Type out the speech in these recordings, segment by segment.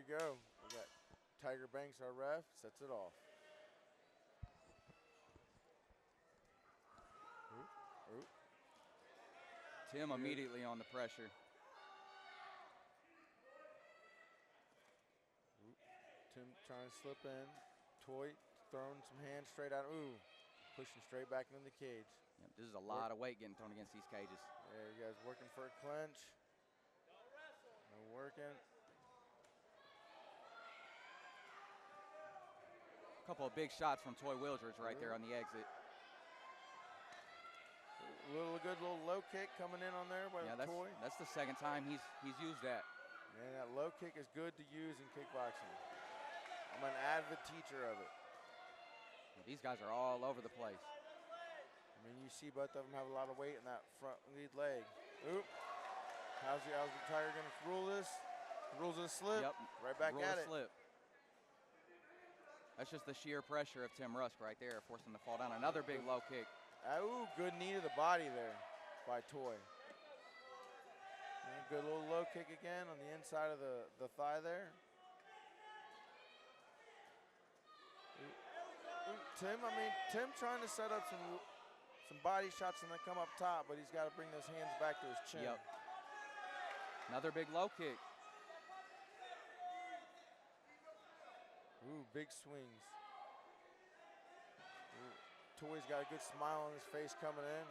go. We got Tiger Banks, our ref, sets it off. Ooh. Ooh. Tim immediately on the pressure. Ooh. Tim trying to slip in. Toy throwing some hands straight out. Ooh, pushing straight back into the cage. Yep, this is a lot of weight getting thrown against these cages. Yeah, you guys working for a clinch. No working. A couple of big shots from Toy Wildridge right there on the exit. Good little low kick coming in on there by Toy. That's the second time he's used that. Man, that low kick is good to use in kickboxing. I'm an avid teacher of it. These guys are all over the place. I mean, you see both of them have a lot of weight in that front lead leg. Oop. How's the Tiger going to rule this? Rules a slip. Yep. Right back at it. Slip. That's just the sheer pressure of Tim Rusk right there, forcing him to fall down. Another big low kick. Ooh, good knee to the body there by Toy. And good little low kick again on the inside of the thigh there. Ooh, Tim trying to set up some body shots and then come up top, but he's got to bring those hands back to his chin. Yep. Another big low kick. Ooh, big swings. Ooh, Toy's got a good smile on his face coming in.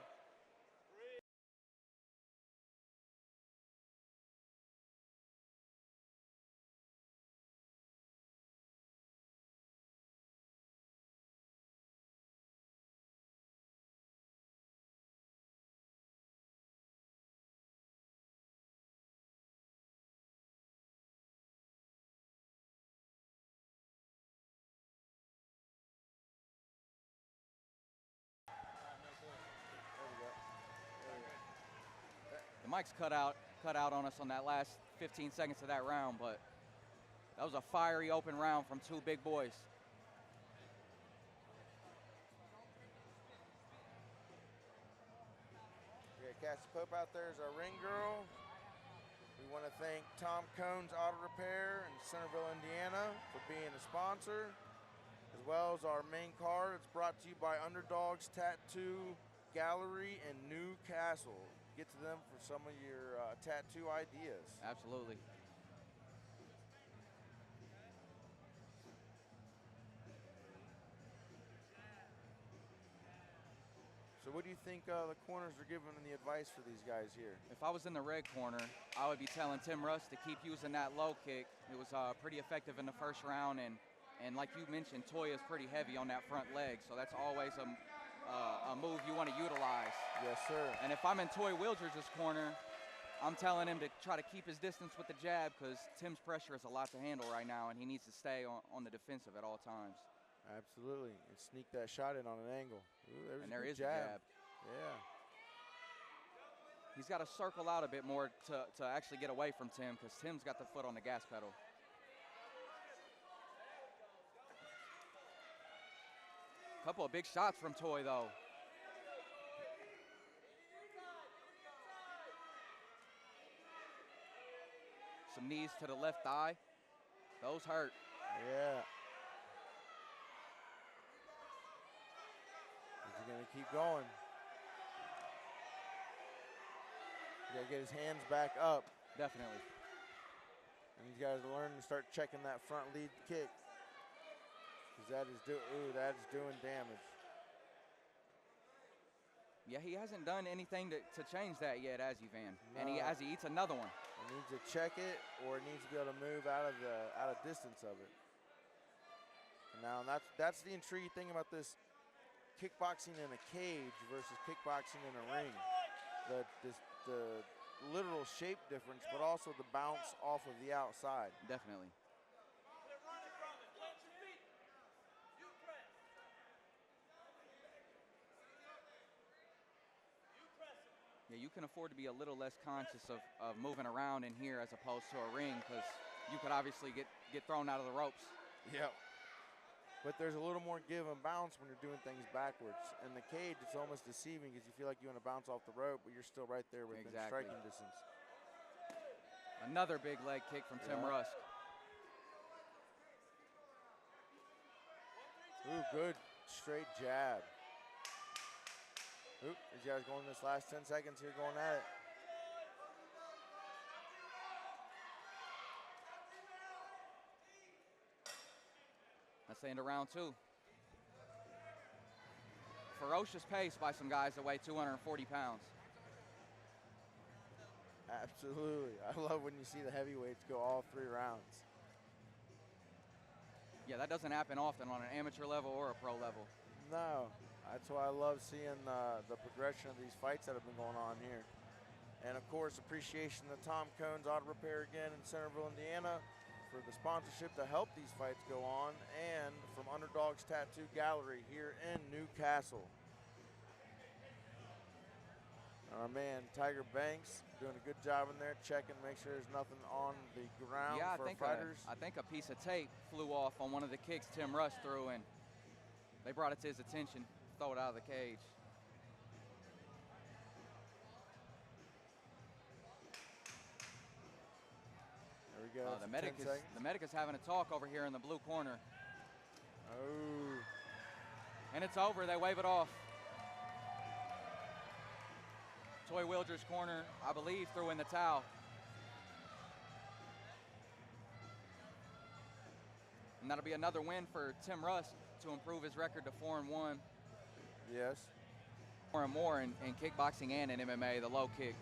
The mic's cut out on us on that last 15 seconds of that round, but that was a fiery open round from two big boys. We got Cassie Pope out there as our ring girl. We want to thank Tom Cohn's Auto Repair in Centerville, Indiana for being a sponsor, as well as our main card. It's brought to you by Underdogs Tattoo Gallery in Newcastle. Get to them for some of your tattoo ideas. Absolutely. So what do you think the corners are giving the advice for these guys here? If I was in the red corner, I would be telling Tim Rusk to keep using that low kick. It was pretty effective in the first round, and like you mentioned, Toy is pretty heavy on that front leg, so that's always a move you want to utilize. Yes, sir. And if I'm in Toy Wildridge's corner, I'm telling him to try to keep his distance with the jab because Tim's pressure is a lot to handle right now, and he needs to stay on the defensive at all times. Absolutely, and sneak that shot in on an angle. Ooh, and there is a jab. Yeah. He's got to circle out a bit more to actually get away from Tim because Tim's got the foot on the gas pedal. Couple of big shots from Toy, though. Some knees to the left thigh. Those hurt. Yeah. Is he going to keep going? He got to get his hands back up. Definitely. And these guys are learning to start checking that front lead kick. Because that is doing damage. Yeah, he hasn't done anything to change that yet, has he, Van? No. And as he eats another one. He needs to check it, or he needs to be able to move out of distance of it. And now that's the intriguing thing about this kickboxing in a cage versus kickboxing in a ring. The literal shape difference, but also the bounce off of the outside. Definitely. Yeah, you can afford to be a little less conscious of moving around in here as opposed to a ring because you could obviously get thrown out of the ropes. Yeah. But there's a little more give and bounce when you're doing things backwards. In the cage, it's almost deceiving because you feel like you want to bounce off the rope, but you're still right there within striking distance. Another big leg kick from Tim Rusk. Ooh, good straight jab. Oop, these guys going this last 10 seconds here going at it. That's the end of round 2. Ferocious pace by some guys that weigh 240 pounds. Absolutely. I love when you see the heavyweights go all 3 rounds. Yeah, that doesn't happen often on an amateur level or a pro level. No, that's why I love seeing the progression of these fights that have been going on here. And of course, appreciation to Tom Cohn's Auto Repair again in Centerville, Indiana, for the sponsorship to help these fights go on, and from Underdogs Tattoo Gallery here in Newcastle. Our man Tiger Banks doing a good job in there, checking, make sure there's nothing on the ground for fighters. I think a piece of tape flew off on one of the kicks Tim Rusk threw, and they brought it to his attention, throw it out of the cage. There we go. The medic is having a talk over here in the blue corner. Oh. And it's over. They wave it off. Toy Wildridge corner, I believe, threw in the towel. And that'll be another win for Tim Rusk to improve his record to 4-1. Yes. More and more in kickboxing and in MMA, the low kick.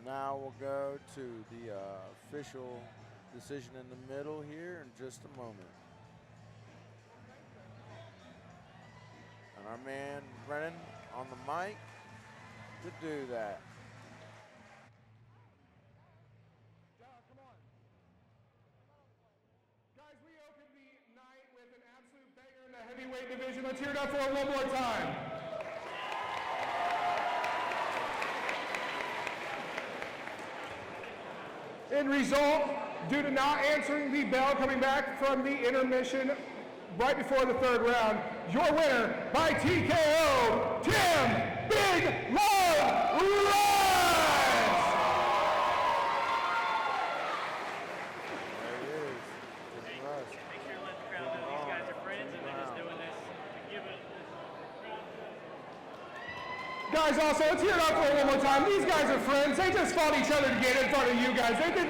Now we'll go to the official decision in the middle here in just a moment. And our man Brennan on the mic to do that. Come on. Guys, we opened the night with an absolute banger in the heavyweight division. Let's hear it up for it one more time. In result, due to not answering the bell coming back from the intermission right before the 3rd round, your winner by TKO, Tim Big Love Rusk! There it is. Tim Rusk. Make sure to let the crowd know these guys are friends and they're just doing this to give it. Guys, also, let's hear it up for it one more time. These guys are friends. They just fought each other to get in front of you guys. They've been